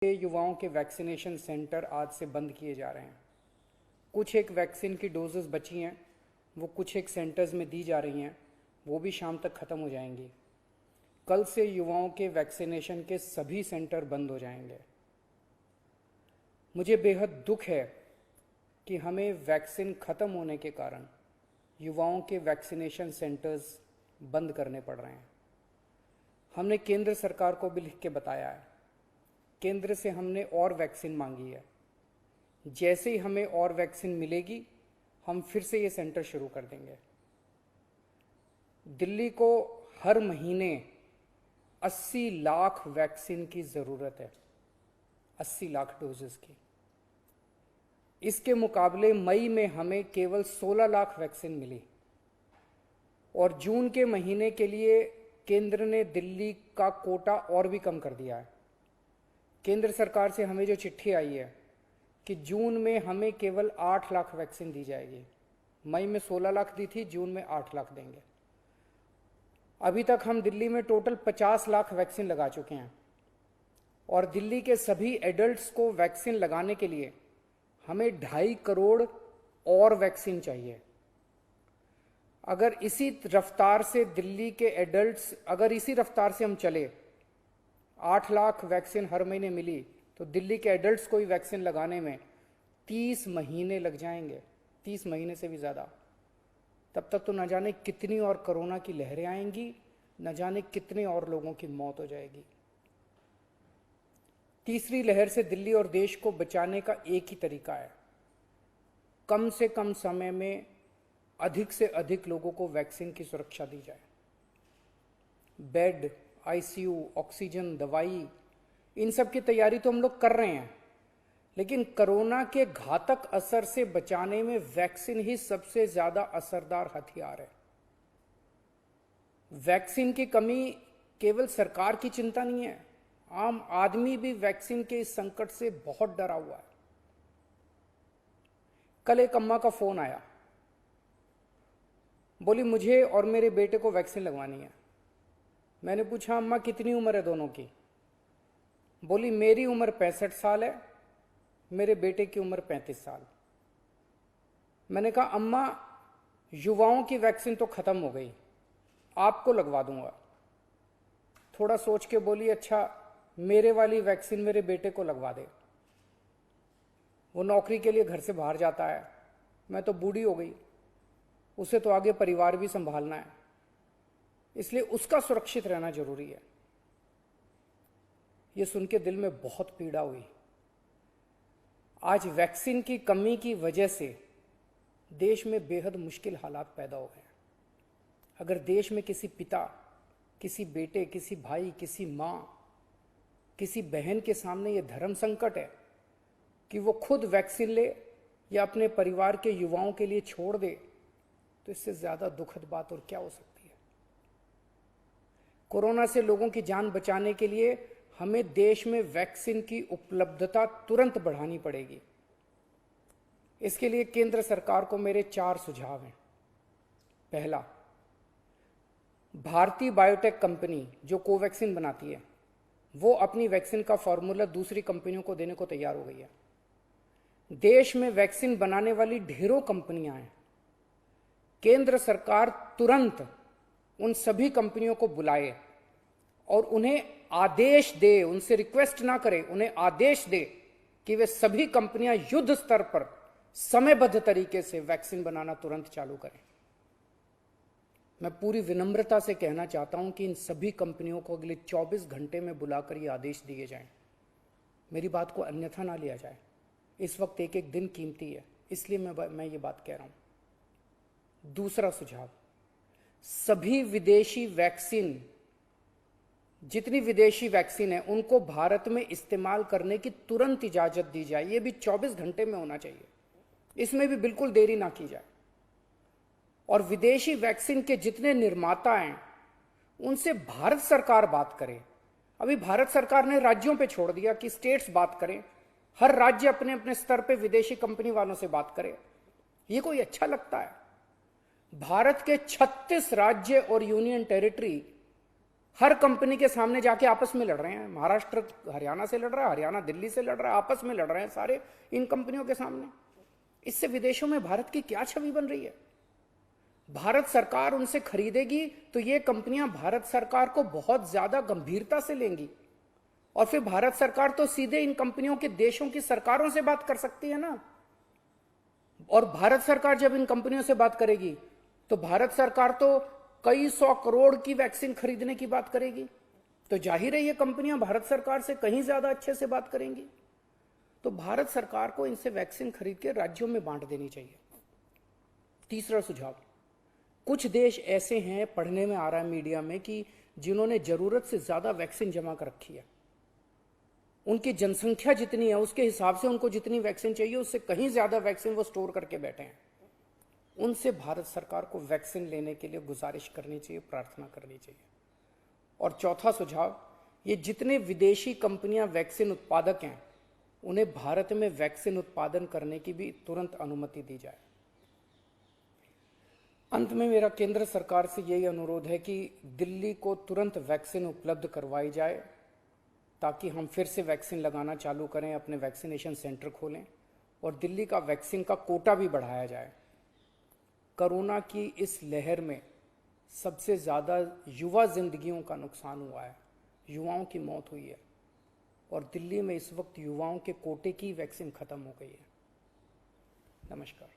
युवाओं के vaccination centre आज से बंद किए जा रहे हैं। कुछ एक वैक्सीन की डोजेस बची हैं, वो कुछ एक सेंटर्स में दी जा रही हैं, वो भी शाम तक ख़त्म हो जाएंगी। कल से युवाओं के वैक्सीनेशन के सभी सेंटर बंद हो जाएंगे। मुझे बेहद दुख है कि हमें वैक्सीन ख़त्म होने के कारण युवाओं के वैक्सीनेशन सेंटर्स बंद करने पड़ रहे हैं। हमने केंद्र सरकार को भी लिख के बताया है। केंद्र से हमने और वैक्सीन मांगी है। जैसे ही हमें और वैक्सीन मिलेगी, हम फिर से ये सेंटर शुरू कर देंगे। दिल्ली को हर महीने 80 लाख वैक्सीन की ज़रूरत है, 80 लाख डोजेस की। इसके मुकाबले मई में हमें केवल 16 लाख वैक्सीन मिली और जून के महीने के लिए केंद्र ने दिल्ली का कोटा और भी कम कर दिया है। केंद्र सरकार से हमें जो चिट्ठी आई है कि जून में हमें केवल 8 लाख वैक्सीन दी जाएगी। मई में 16 लाख दी थी, जून में 8 लाख देंगे। अभी तक हम दिल्ली में टोटल 50 लाख वैक्सीन लगा चुके हैं और दिल्ली के सभी एडल्ट्स को वैक्सीन लगाने के लिए हमें 2.5 करोड़ और वैक्सीन चाहिए। अगर इसी रफ्तार से दिल्ली के एडल्ट्स, अगर इसी रफ्तार से हम चले, 8 लाख वैक्सीन हर महीने मिली तो दिल्ली के एडल्ट्स को ही वैक्सीन लगाने में 30 महीने लग जाएंगे, 30 महीने से भी ज़्यादा। तब तक तो न जाने कितनी और कोरोना की लहरें आएंगी, न जाने कितने और लोगों की मौत हो जाएगी। तीसरी लहर से दिल्ली और देश को बचाने का एक ही तरीका है, कम से कम समय में अधिक से अधिक लोगों को वैक्सीन की सुरक्षा दी जाए। बेड, आईसीयू, ऑक्सीजन, दवाई, इन सब की तैयारी तो हम लोग कर रहे हैं, लेकिन कोरोना के घातक असर से बचाने में वैक्सीन ही सबसे ज्यादा असरदार हथियार है। वैक्सीन की कमी केवल सरकार की चिंता नहीं है, आम आदमी भी वैक्सीन के इस संकट से बहुत डरा हुआ है। कल एक अम्मा का फोन आया, बोली मुझे और मेरे बेटे को वैक्सीन लगवानी है। मैंने पूछा अम्मा कितनी उम्र है दोनों की? बोली मेरी उम्र 65 साल है, मेरे बेटे की उम्र 35 साल। मैंने कहा अम्मा युवाओं की वैक्सीन तो खत्म हो गई, आपको लगवा दूंगा। थोड़ा सोच के बोली अच्छा मेरे वाली वैक्सीन मेरे बेटे को लगवा दे, वो नौकरी के लिए घर से बाहर जाता है, मैं तो बूढ़ी हो गई, उसे तो आगे परिवार भी संभालना है, इसलिए उसका सुरक्षित रहना जरूरी है। यह सुन के दिल में बहुत पीड़ा हुई। आज वैक्सीन की कमी की वजह से देश में बेहद मुश्किल हालात पैदा हो गए। अगर देश में किसी पिता, किसी बेटे, किसी भाई, किसी मां, किसी बहन के सामने यह धर्म संकट है कि वो खुद वैक्सीन ले या अपने परिवार के युवाओं के लिए छोड़ दे, तो इससे ज्यादा दुखद बात और क्या हो सकती है। कोरोना से लोगों की जान बचाने के लिए हमें देश में वैक्सीन की उपलब्धता तुरंत बढ़ानी पड़ेगी। इसके लिए केंद्र सरकार को मेरे 4 सुझाव हैं। पहला, भारतीय बायोटेक कंपनी जो कोवैक्सीन बनाती है, वो अपनी वैक्सीन का फॉर्मूला दूसरी कंपनियों को देने को तैयार हो गई है। देश में वैक्सीन बनाने वाली ढेरों कंपनियां हैं। केंद्र सरकार तुरंत उन सभी कंपनियों को बुलाए और उन्हें आदेश दे, उनसे रिक्वेस्ट ना करे, उन्हें आदेश दे कि वे सभी कंपनियां युद्ध स्तर पर समयबद्ध तरीके से वैक्सीन बनाना तुरंत चालू करें। मैं पूरी विनम्रता से कहना चाहता हूं कि इन सभी कंपनियों को अगले 24 घंटे में बुलाकर ये आदेश दिए जाएं। मेरी बात को अन्यथा ना लिया जाए। इस वक्त एक एक दिन कीमती है, इसलिए मैं ये बात कह रहा हूं। दूसरा सुझाव, सभी विदेशी वैक्सीन, जितनी विदेशी वैक्सीन है, उनको भारत में इस्तेमाल करने की तुरंत इजाजत दी जाए। ये भी 24 घंटे में होना चाहिए, इसमें भी बिल्कुल देरी ना की जाए। और विदेशी वैक्सीन के जितने निर्माता हैं, उनसे भारत सरकार बात करे। अभी भारत सरकार ने राज्यों पे छोड़ दिया कि स्टेट्स बात करें, हर राज्य अपने अपने स्तर पे विदेशी कंपनी वालों से बात करे। ये कोई अच्छा लगता है? भारत के 36 राज्य और यूनियन टेरिटरी हर कंपनी के सामने जाके आपस में लड़ रहे हैं। महाराष्ट्र हरियाणा से लड़ रहा है, हरियाणा दिल्ली से लड़ रहा है, आपस में लड़ रहे हैं सारे इन कंपनियों के सामने। इससे विदेशों में भारत की क्या छवि बन रही है? भारत सरकार उनसे खरीदेगी तो ये कंपनियां भारत सरकार को बहुत ज्यादा गंभीरता से लेंगी, और फिर भारत सरकार तो सीधे इन कंपनियों के देशों की सरकारों से बात कर सकती है ना। और भारत सरकार जब इन कंपनियों से बात करेगी तो भारत सरकार तो कई 100 करोड़ की वैक्सीन खरीदने की बात करेगी, तो जाहिर है ये कंपनियां भारत सरकार से कहीं ज्यादा अच्छे से बात करेंगी। तो भारत सरकार को इनसे वैक्सीन खरीद के राज्यों में बांट देनी चाहिए। तीसरा सुझाव, कुछ देश ऐसे हैं, पढ़ने में आ रहा है मीडिया में, कि जिन्होंने जरूरत से ज्यादा वैक्सीन जमा कर रखी है। उनकी जनसंख्या जितनी है उसके हिसाब से उनको जितनी वैक्सीन चाहिए उससे कहीं ज्यादा वैक्सीन वो स्टोर करके बैठे हैं। उनसे भारत सरकार को वैक्सीन लेने के लिए गुजारिश करनी चाहिए, प्रार्थना करनी चाहिए। और चौथा सुझाव, ये जितने विदेशी कंपनियां वैक्सीन उत्पादक हैं उन्हें भारत में वैक्सीन उत्पादन करने की भी तुरंत अनुमति दी जाए। अंत में मेरा केंद्र सरकार से यही अनुरोध है कि दिल्ली को तुरंत वैक्सीन उपलब्ध करवाई जाए ताकि हम फिर से वैक्सीन लगाना चालू करें, अपने वैक्सीनेशन सेंटर खोलें और दिल्ली का वैक्सीन का कोटा भी बढ़ाया जाए। कोरोना की इस लहर में सबसे ज़्यादा युवा जिंदगियों का नुकसान हुआ है, युवाओं की मौत हुई है, और दिल्ली में इस वक्त युवाओं के कोटे की वैक्सीन खत्म हो गई है। नमस्कार।